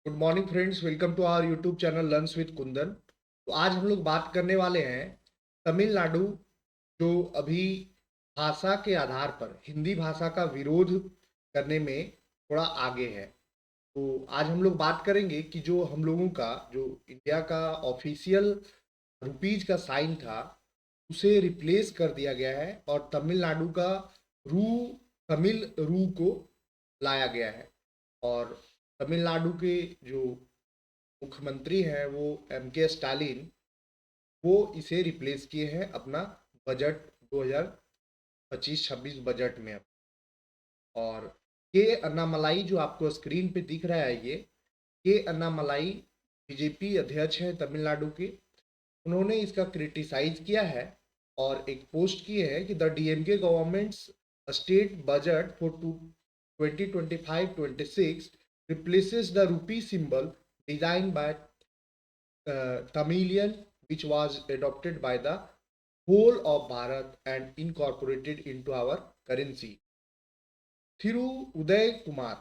Good morning friends, welcome to our YouTube channel learns with Kundan. तो आज हम लोग बात करने वाले हैं तमिलनाडु, जो अभी भाषा के आधार पर हिंदी भाषा का विरोध करने में थोड़ा आगे है। तो आज हम लोग बात करेंगे कि जो हम लोगों का जो इंडिया का ऑफिशियल रुपीज का साइन था, उसे रिप्लेस कर दिया गया है और तमिलनाडु का रू तमिल रू को लाया गया है। और तमिलनाडु के जो मुख्यमंत्री हैं वो एम के स्टालिन, वो इसे रिप्लेस किए हैं अपना बजट 2025-26 बजट में। और के अन्नामलाई जो आपको स्क्रीन पे दिख रहा है, ये के अन्नामलाई बीजेपी अध्यक्ष हैं तमिलनाडु के। उन्होंने इसका क्रिटिसाइज किया है और एक पोस्ट की है कि the DMK governments state budget for 2025-26 replaces the rupee symbol designed by Tamilian, which was adopted by the whole of Bharat and incorporated into our currency. Thiru Uday Kumar,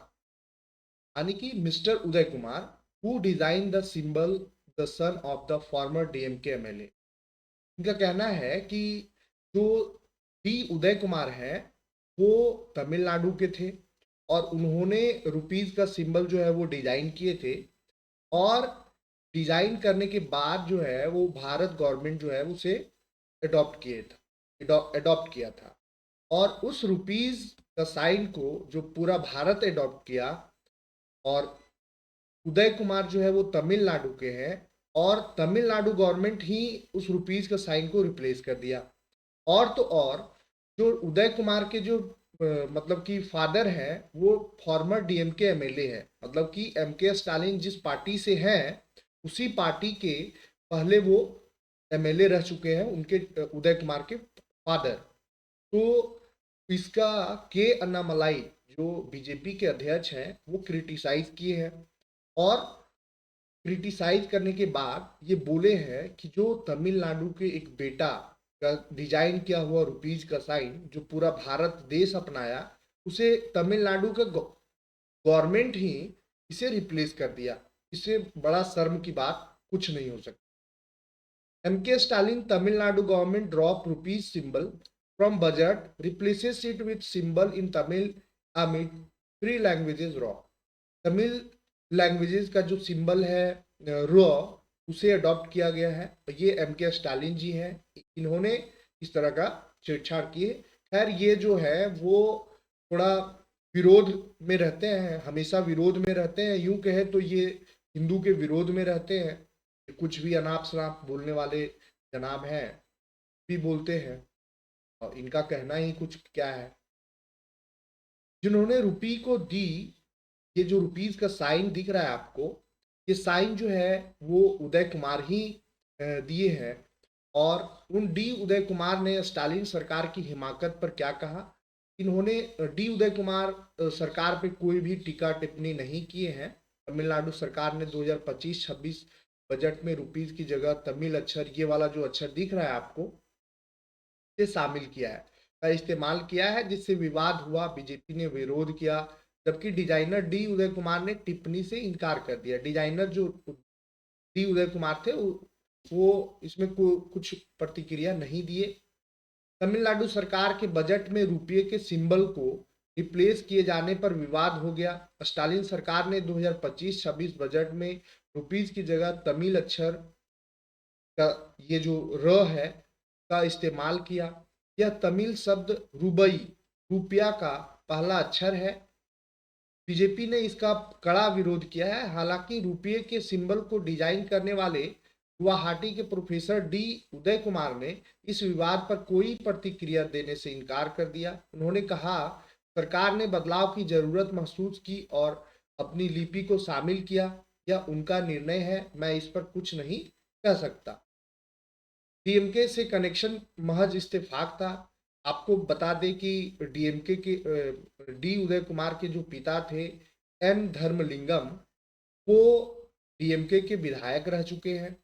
यानी कि mister Uday Kumar, who designed the symbol, the son of the former DMK MLA। इनका कहना है कि जो D Uday Kumar हैं वो तमिलनाडु के थे और उन्होंने रुपीज का सिंबल जो है वो डिजाइन किए थे। और डिजाइन करने के बाद जो है वो भारत गवर्नमेंट जो है उसे अडॉप्ट किया था। और उस रुपीज का साइन को जो पूरा भारत अडॉप्ट किया, और उदय कुमार जो है वो तमिलनाडु के हैं और तमिलनाडु गवर्नमेंट ही उस रुपीज का साइन को रिप्लेस कर दिया। और तो और जो उदय कुमार के जो मतलब कि फादर हैं वो फॉर्मर डीएमके एमएलए है, मतलब कि एम के स्टालिन जिस पार्टी से हैं उसी पार्टी के पहले वो एमएलए रह चुके हैं, उनके उदय कुमार के फादर। तो इसका के अन्नामलाई जो बीजेपी के अध्यक्ष हैं वो क्रिटिसाइज किए हैं और क्रिटिसाइज करने के बाद ये बोले हैं कि जो तमिलनाडु के एक बेटा का डिजाइन किया हुआ रुपीज का साइन जो पूरा भारत देश अपनाया, उसे तमिलनाडु का गवर्नमेंट ही इसे रिप्लेस कर दिया। इससे बड़ा शर्म की बात कुछ नहीं हो सकती। एम के Stalin Tamil Nadu government drop rupees symbol from budget, replaces it with symbol in Tamil amid three languages raw. Tamil languages का जो सिंबल है रॉ, उसे अडॉप्ट किया गया है। ये एम के स्टालिन जी हैं, इन्होंने इस तरह का छेड़छाड़ की है। खैर ये जो है वो थोड़ा विरोध में रहते हैं, हमेशा विरोध में रहते हैं। यूं कहे तो ये हिंदू के विरोध में रहते हैं। कुछ भी अनाप शनाप बोलने वाले जनाब हैं, भी बोलते हैं और इनका कहना ही कुछ क्या है। जिन्होंने रुपी को दी, ये जो रुपीज का साइन दिख रहा है आपको, ये साइन जो है वो उदय कुमार ही दिए हैं। और उन डी उदय कुमार ने स्टालिन सरकार की हिमाकत पर क्या कहा, इन्होंने डी उदय कुमार सरकार पे कोई भी टीका टिप्पणी नहीं किए हैं। तमिलनाडु सरकार ने 2025-26 बजट में रुपीज की जगह तमिल अक्षर, ये वाला जो अक्षर दिख रहा है आपको, से शामिल किया है, का इस्तेमाल किया है, जिससे विवाद हुआ, बीजेपी ने विरोध किया। जबकि डिजाइनर डी उदय कुमार ने टिप्पणी से इनकार कर दिया। डिजाइनर जो डी उदय कुमार थे वो इसमें कुछ प्रतिक्रिया नहीं दिए। तमिलनाडु सरकार के बजट में रुपये के सिंबल को रिप्लेस किए जाने पर विवाद हो गया। स्टालिन सरकार ने 2025-26 बजट में रुपीज की जगह तमिल अक्षर का, ये जो र है, का इस्तेमाल किया। यह तमिल शब्द रुबई, रुपया का पहला अक्षर है। बीजेपी ने इसका कड़ा विरोध किया है। हालांकि रुपये के सिंबल को डिजाइन करने वाले गुवाहाटी के प्रोफेसर डी उदय कुमार ने इस विवाद पर कोई प्रतिक्रिया देने से इनकार कर दिया। उन्होंने कहा, सरकार ने बदलाव की जरूरत महसूस की और अपनी लिपि को शामिल किया। यह उनका निर्णय है, मैं इस पर कुछ नहीं कह सकता। डीएमके से कनेक्शन महज इत्तेफाक था। आपको बता दें कि डीएमके के डी उदय कुमार के जो पिता थे एन धर्मलिंगम, वो डीएमके के विधायक रह चुके हैं।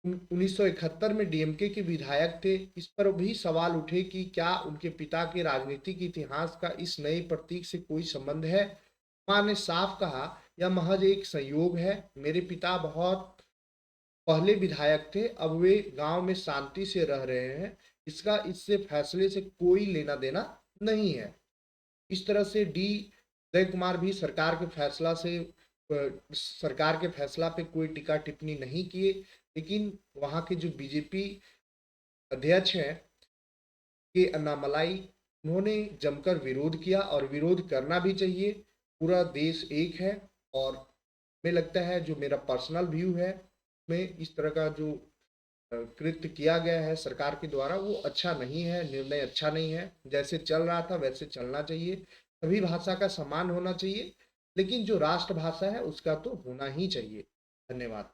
1971 में डीएमके के विधायक थे। इस पर भी सवाल उठे कि क्या उनके पिता के राजनीतिक इतिहास का इस नए प्रतीक से कोई संबंध है। मां ने साफ कहा, यह महज एक संयोग है। मेरे पिता बहुत पहले विधायक थे, अब वे गांव में शांति से रह रहे हैं। इसका इससे फैसले से कोई लेना देना नहीं है। इस तरह से डी उदय कुमार भी सरकार के फैसला पे कोई टीका टिप्पणी नहीं किए, लेकिन वहां के जो बीजेपी अध्यक्ष हैं के अन्नामलाई, उन्होंने जमकर विरोध किया और विरोध करना भी चाहिए। पूरा देश एक है। और हमें लगता है, जो मेरा पर्सनल व्यू है, में इस तरह का जो कृत्य किया गया है सरकार के द्वारा, वो अच्छा नहीं है, निर्णय अच्छा नहीं है। जैसे चल रहा था वैसे चलना चाहिए। सभी भाषा का सम्मान होना चाहिए, लेकिन जो राष्ट्रभाषा है उसका तो होना ही चाहिए। धन्यवाद।